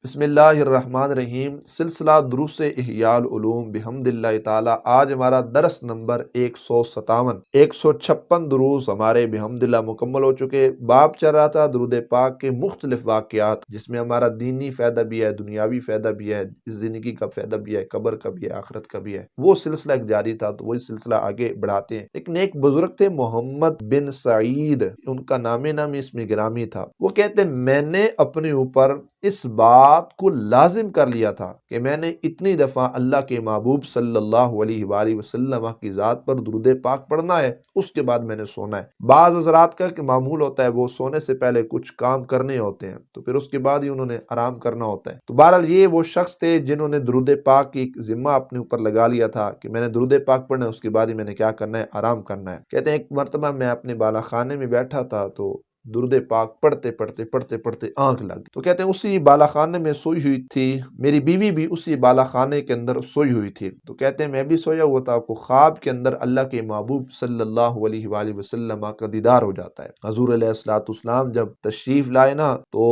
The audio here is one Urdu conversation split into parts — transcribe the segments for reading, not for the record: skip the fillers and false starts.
بسم اللہ الرحمن الرحیم۔ سلسلہ دروس احیاء العلوم بحمد اللہ تعالی۔ آج ہمارا درس نمبر 157 156 دروس ہمارے بحمد اللہ مکمل ہو چکے۔ باب چل رہا تھا درود پاک کے مختلف واقعات، جس میں ہمارا دینی فائدہ بھی ہے، دنیاوی فائدہ بھی ہے، اس زندگی کا فائدہ بھی ہے، قبر کا بھی ہے، آخرت کا بھی ہے۔ وہ سلسلہ ایک جاری تھا، تو وہی سلسلہ آگے بڑھاتے ہیں۔ ایک نیک بزرگ تھے محمد بن سعید، ان کا نام اس میں گرامی تھا۔ وہ کہتے ہیں میں نے اپنے اوپر اس بات کو لازم کر لیا تھا کہ میں نے اتنی دفعہ اللہ کے محبوب صلی اللہ علیہ وآلہ وسلم کی ذات پر درود پاک پڑھنا ہے، اس کے بعد میں نے سونا ہے۔ بعض حضرات کا کہ معمول ہوتا ہے وہ سونے سے پہلے کچھ کام کرنے ہوتے ہیں، تو پھر اس کے بعد ہی انہوں نے آرام کرنا ہوتا ہے۔ تو بہرحال یہ وہ شخص تھے جنہوں نے درود پاک کی ذمہ اپنے اوپر لگا لیا تھا کہ میں نے درود پاک پڑھنا ہے، اس کے بعد ہی میں نے کیا کرنا ہے، آرام کرنا ہے۔ کہتے ہیں ایک مرتبہ میں اپنے بالا خانے میں بیٹھا تھا، تو درود پاک پڑھتے آنکھ لگ گئی۔ تو کہتے ہیں اسی بالا خانے میں سوئی ہوئی تھی میری بیوی، بھی اسی بالا خانے کے اندر سوئی ہوئی تھی۔ تو کہتے ہیں میں بھی سویا ہوا تھا، کو خواب کے اندر اللہ کے محبوب صلی اللہ علیہ وآلہ وسلم کا دیدار ہو جاتا ہے۔ حضور علیہ السلام جب تشریف لائے نا، تو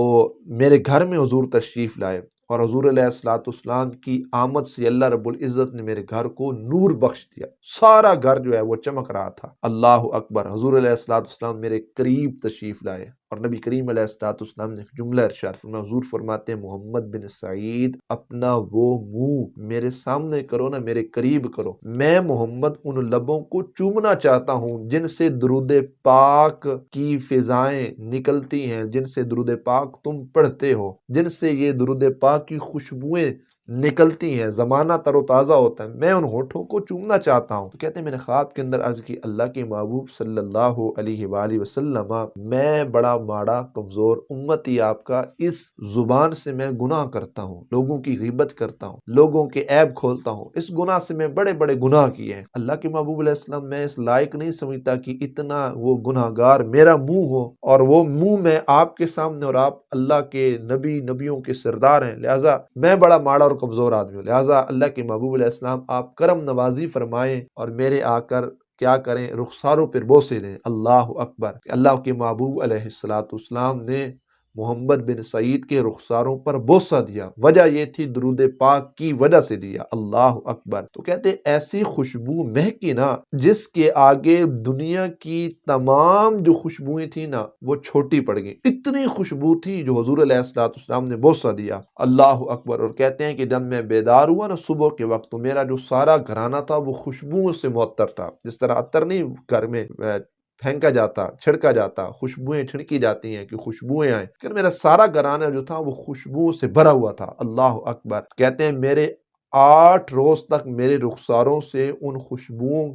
میرے گھر میں حضور تشریف لائے، اور حضور علیہ السلام کی آمد سے اللہ رب العزت نے میرے گھر کو نور بخش دیا، سارا گھر جو ہے وہ چمک رہا تھا۔ اللہ اکبر۔ حضور علیہ السلام میرے قریب تشریف لائے، اور نبی کریم علیہ السلام نے جملہ ارشاد فرمایا، حضور فرماتے ہیں محمد بن سعید اپنا وہ منہ میرے سامنے کرو نا، میرے قریب کرو، میں محمد ان لبوں کو چومنا چاہتا ہوں جن سے درود پاک کی فضائیں نکلتی ہیں، جن سے درود پاک تم پڑھتے ہو، جن سے یہ درود پاک کی خوشبوئیں نکلتی ہیں، زمانہ تر و تازہ ہوتا ہے، میں ان ہونٹوں کو چومنا چاہتا ہوں۔ تو کہتے ہیں میں نے خواب کے اندر عرض کی، اللہ کے محبوب صلی اللہ علیہ وآلہ وسلم، میں بڑا ماڑا کمزور امتی آپ کا، اس زبان سے میں گناہ کرتا ہوں، لوگوں کی غیبت کرتا ہوں، لوگوں کے عیب کھولتا ہوں، اس گناہ سے میں بڑے بڑے گناہ کیے ہیں۔ اللہ کے محبوب علیہ السلام میں اس لائق نہیں سمجھتا کہ اتنا وہ گناہ گار میرا منہ ہو، اور وہ منہ میں آپ کے سامنے، اور آپ اللہ کے نبیوں کے سردار ہیں، لہٰذا میں بڑا ماڑا اور کمزور آدمی ہوں، لہٰذا اللہ کے محبوب علیہ السلام آپ کرم نوازی فرمائیں اور میرے آ کر کیا کریں، رخساروں پر بوسے دیں۔ اللہ اکبر۔ اللہ کے محبوب علیہ السلام نے محمد بن سعید کے رخساروں پر بوسہ دیا، وجہ یہ تھی درود پاک کی وجہ سے دیا۔ اللہ اکبر۔ تو کہتے ایسی خوشبو مہکی نا، جس کے آگے دنیا کی تمام جو خوشبوئیں تھیں نا، وہ چھوٹی پڑ گئی، اتنی خوشبو تھی جو حضور علیہ السلام نے بوسہ دیا۔ اللہ اکبر۔ اور کہتے ہیں کہ جب میں بیدار ہوا نا صبح کے وقت، تو میرا جو سارا گھرانہ تھا وہ خوشبوؤں سے معطر تھا، جس طرح عطر نہیں گھر میں پھینکا جاتا، چھڑکا جاتا، خوشبوئیں چھڑکی جاتی ہیں کہ خوشبوئیں آئیں، کہ میرا سارا گھرانہ جو تھا وہ خوشبوؤں سے بھرا ہوا تھا۔ اللہ اکبر۔ کہتے ہیں میرے 8 روز تک میرے رخساروں سے ان خوشبوؤں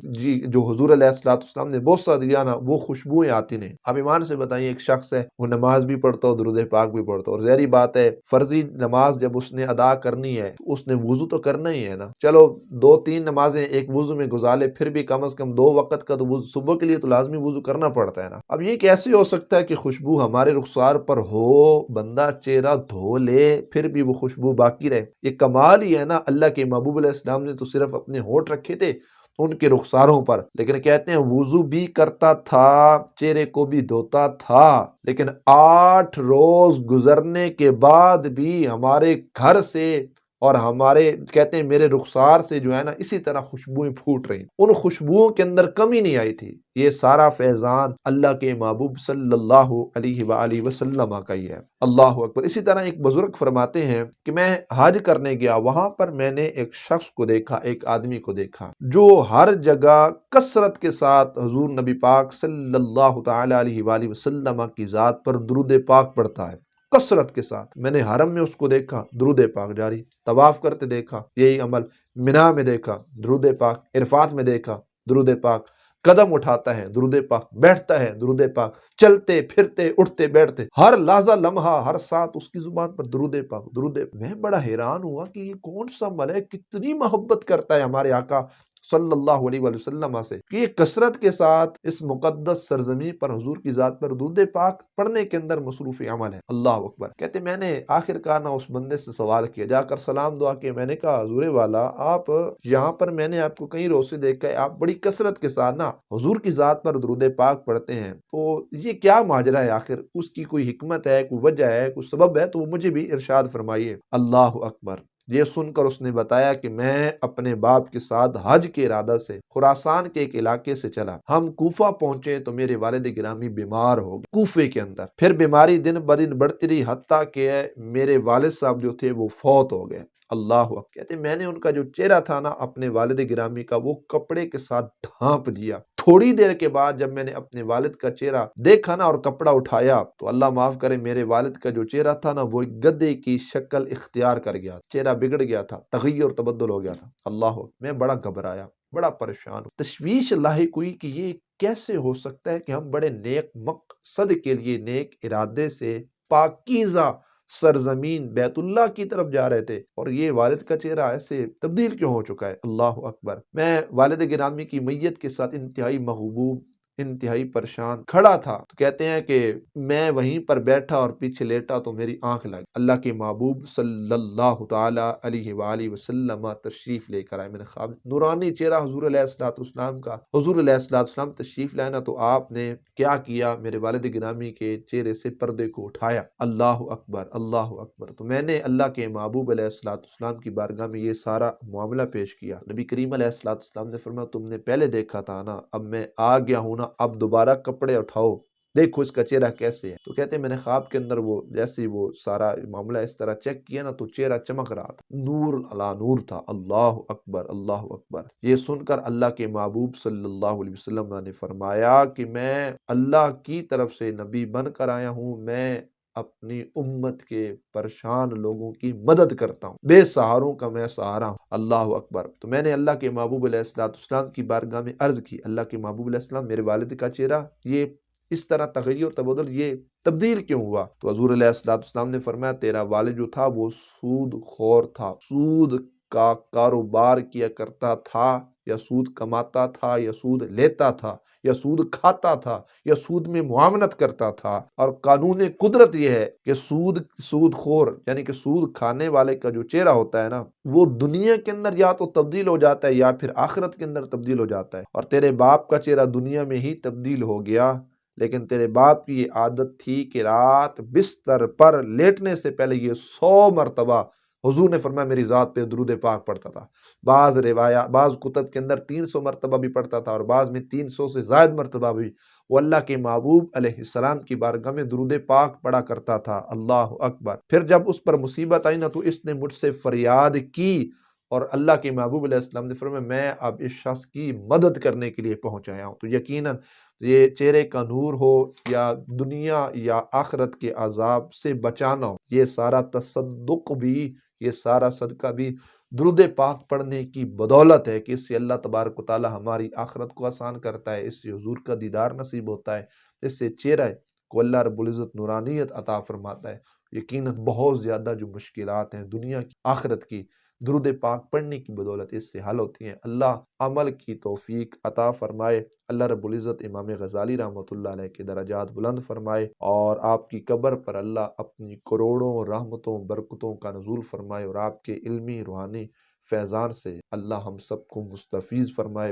جو حضور علیہ السلام نے بوسہ دیا نا، وہ خوشبوئیں آتی نہیں۔ اب ایمان سے بتائیے، ایک شخص ہے وہ نماز بھی پڑھتا ہو، درود پاک بھی پڑھتا ہو، اور ظاہری بات ہے فرضی نماز جب اس نے ادا کرنی ہے تو اس نے وضو تو کرنا ہی ہے نا۔ چلو 2-3 نمازیں ایک وضو میں گزارے، پھر بھی کم از کم 2 وقت کا تو صبح کے لیے تو لازمی وضو کرنا پڑتا ہے نا۔ اب یہ کیسے ہو سکتا ہے کہ خوشبو ہمارے رخسار پر ہو، بندہ چہرہ دھو لے، پھر بھی وہ خوشبو باقی رہے؟ یہ کمال ہی ہے نا۔ اللہ کے محبوب علیہ السلام نے تو صرف اپنے ہونٹ رکھے تھے ان کے رخساروں پر، لیکن کہتے ہیں وضو بھی کرتا تھا، چہرے کو بھی دھوتا تھا، لیکن 8 روز گزرنے کے بعد بھی ہمارے گھر سے اور ہمارے کہتے ہیں میرے رخسار سے جو ہے نا، اسی طرح خوشبوئیں پھوٹ رہی، ان خوشبوؤں کے اندر کمی نہیں آئی تھی۔ یہ سارا فیضان اللہ کے محبوب صلی اللہ علیہ وآلہ وسلم کا ہی ہے۔ اللہ اکبر۔ اسی طرح ایک بزرگ فرماتے ہیں کہ میں حج کرنے گیا، وہاں پر میں نے ایک شخص کو دیکھا، ایک آدمی کو دیکھا جو ہر جگہ کثرت کے ساتھ حضور نبی پاک صلی اللہ تعالی علیہ وآلہ وسلم کی ذات پر درود پاک پڑھتا ہے، کثرت کے ساتھ۔ میں نے حرم میں اس کو دیکھا، درود پاک جاری، طواف کرتے دیکھا یہی عمل، مینا میں دیکھا درود پاک، عرفات میں دیکھا درود پاک، قدم اٹھاتا ہے درود پاک، بیٹھتا ہے درود پاک، چلتے پھرتے اٹھتے بیٹھتے ہر لحظہ لمحہ ہر ساتھ اس کی زبان پر درود پاک۔ میں بڑا حیران ہوا کہ یہ کون سا عمل ہے، کتنی محبت کرتا ہے ہمارے آقا صلی اللہ علیہ وآلہ وسلم سے کہ یہ کثرت کے ساتھ اس مقدس سرزمین پر حضور کی ذات پر درود پاک پڑھنے کے اندر مصروف عمل ہے۔ اللہ اکبر۔ کہتے میں نے آخر کار نہ اس بندے سے سوال کیا، جا کر سلام دعا کیا، میں نے کہا حضور والا آپ یہاں پر میں نے آپ کو کئی روز سے دیکھا ہے، آپ بڑی کثرت کے ساتھ نا حضور کی ذات پر درود پاک پڑھتے ہیں، تو یہ کیا ماجرا ہے آخر؟ اس کی کوئی حکمت ہے، کوئی وجہ ہے، کوئی سبب ہے تو وہ مجھے بھی ارشاد فرمائیے۔ اللہ اکبر۔ یہ سن کر اس نے بتایا کہ میں اپنے باپ کے ساتھ حج کے ارادہ سے خراسان کے ایک علاقے سے چلا، ہم کوفہ پہنچے تو میرے والد گرامی بیمار ہو گئے کوفے کے اندر، پھر بیماری دن بدن بڑھتی رہی، حتیٰ کہ میرے والد صاحب جو تھے وہ فوت ہو گئے۔ اللہ اکبر۔ کہتے میں نے ان کا جو چہرہ تھا نا اپنے والد گرامی کا، وہ کپڑے کے ساتھ ڈھانپ دیا۔ تھوڑی دیر کے بعد جب میں نے اپنے والد کا چہرہ دیکھا نا اور کپڑا اٹھایا تو اللہ معاف کرے میرے والد کا جو چہرہ تھا نا وہ ایک گدھے کی شکل اختیار کر گیا، چہرہ بگڑ گیا تھا، تغیر تبدل ہو گیا تھا۔ اللہ میں بڑا گھبرایا، بڑا پریشان ہوں، تشویش لاحق ہوئی کہ یہ کیسے ہو سکتا ہے کہ ہم بڑے نیک مقصد کے لیے، نیک ارادے سے پاکیزہ سرزمین بیت اللہ کی طرف جا رہے تھے اور یہ والد کا چہرہ ایسے تبدیل کیوں ہو چکا ہے؟ اللہ اکبر۔ میں والد گرامی کی میت کے ساتھ انتہائی مغبوب، انتہائی پریشان کھڑا تھا، تو کہتے ہیں کہ میں وہیں پر بیٹھا اور پیچھے لیٹا تو میری آنکھ لگی، اللہ کے محبوب صلی اللہ تعالی علیہ وآلہ وسلم تشریف لے کر آئے۔ میں نے خواب نورانی چہرہ حضور علیہ السلام کا، حضور علیہ السلام تشریف لائے نا تو آپ نے کیا کیا؟ میرے والد گرامی کے چہرے سے پردے کو اٹھایا۔ اللہ اکبر، اللہ اکبر۔ تو میں نے اللہ کے محبوب علیہ السلام کی بارگاہ میں یہ سارا معاملہ پیش کیا۔ نبی کریم علیہ السلام نے فرمایا تم نے پہلے دیکھا تھا نا، اب میں آ گیا ہوں نا، اب دوبارہ کپڑے اٹھاؤ، دیکھو اس کا چہرہ کیسے ہے۔ تو کہتے ہیں میں نے خواب کے اندر وہ جیسے وہ سارا معاملہ اس طرح چیک کیا نا تو چہرہ چمک رہا تھا، نور علی نور تھا۔ اللہ اکبر، اللہ اکبر۔ یہ سن کر اللہ کے محبوب صلی اللہ علیہ وسلم نے فرمایا کہ میں اللہ کی طرف سے نبی بن کر آیا ہوں، میں اپنی امت کے پریشان لوگوں کی مدد کرتا ہوں، بے سہاروں کا میں سہارا ہوں۔ اللہ اکبر۔ تو میں نے اللہ کے محبوب علیہ السلام کی بارگاہ میں عرض کی، اللہ کے محبوب علیہ السلام میرے والد کا چہرہ یہ اس طرح تغیر تبدل، یہ تبدیل کیوں ہوا؟ تو حضور علیہ السلام نے فرمایا تیرا والد جو تھا وہ سود خور تھا، سود کا کاروبار کیا کرتا تھا، یا سود کماتا تھا، یا سود لیتا تھا، یا سود کھاتا تھا، یا سود میں معاونت کرتا تھا۔ اور قانون قدرت یہ ہے کہ سود خور یعنی کہ سود کھانے والے کا جو چہرہ ہوتا ہے نا وہ دنیا کے اندر یا تو تبدیل ہو جاتا ہے یا پھر آخرت کے اندر تبدیل ہو جاتا ہے۔ اور تیرے باپ کا چہرہ دنیا میں ہی تبدیل ہو گیا، لیکن تیرے باپ کی یہ عادت تھی کہ رات بستر پر لیٹنے سے پہلے یہ 100 مرتبہ حضور نے فرمایا میری ذات پہ درود پاک پڑھتا تھا۔ بعض کتب کے اندر 300 مرتبہ بھی پڑھتا تھا اور بعض میں 300 سے زائد مرتبہ بھی وہ اللہ کے محبوب علیہ السلام کی بارگاہ میں درود پاک پڑھا کرتا تھا۔ اللہ اکبر۔ پھر جب اس پر مصیبت آئی نا تو اس نے مجھ سے فریاد کی اور اللہ کے محبوب علیہ السلام نے فرمایا میں اب اس شخص کی مدد کرنے کے لیے پہنچ آیا ہوں۔ تو یقیناً یہ چہرے کا نور ہو یا دنیا یا آخرت کے عذاب سے بچانا ہو، یہ سارا تصدق بھی، یہ سارا صدقہ بھی درود پاک پڑھنے کی بدولت ہے کہ اس سے اللہ تبارک و تعالی ہماری آخرت کو آسان کرتا ہے، اس سے حضور کا دیدار نصیب ہوتا ہے، اس سے چہرہ کو اللہ رب العزت نورانیت عطا فرماتا ہے۔ یقیناً بہت زیادہ جو مشکلات ہیں دنیا کی آخرت کی، درود پاک پڑھنے کی بدولت اس سے حل ہوتی ہیں۔ اللہ عمل کی توفیق عطا فرمائے، اللہ رب العزت امام غزالی رحمۃ اللہ علیہ کے درجات بلند فرمائے اور آپ کی قبر پر اللہ اپنی کروڑوں رحمتوں برکتوں کا نزول فرمائے اور آپ کے علمی روحانی فیضان سے اللہ ہم سب کو مستفیض فرمائے۔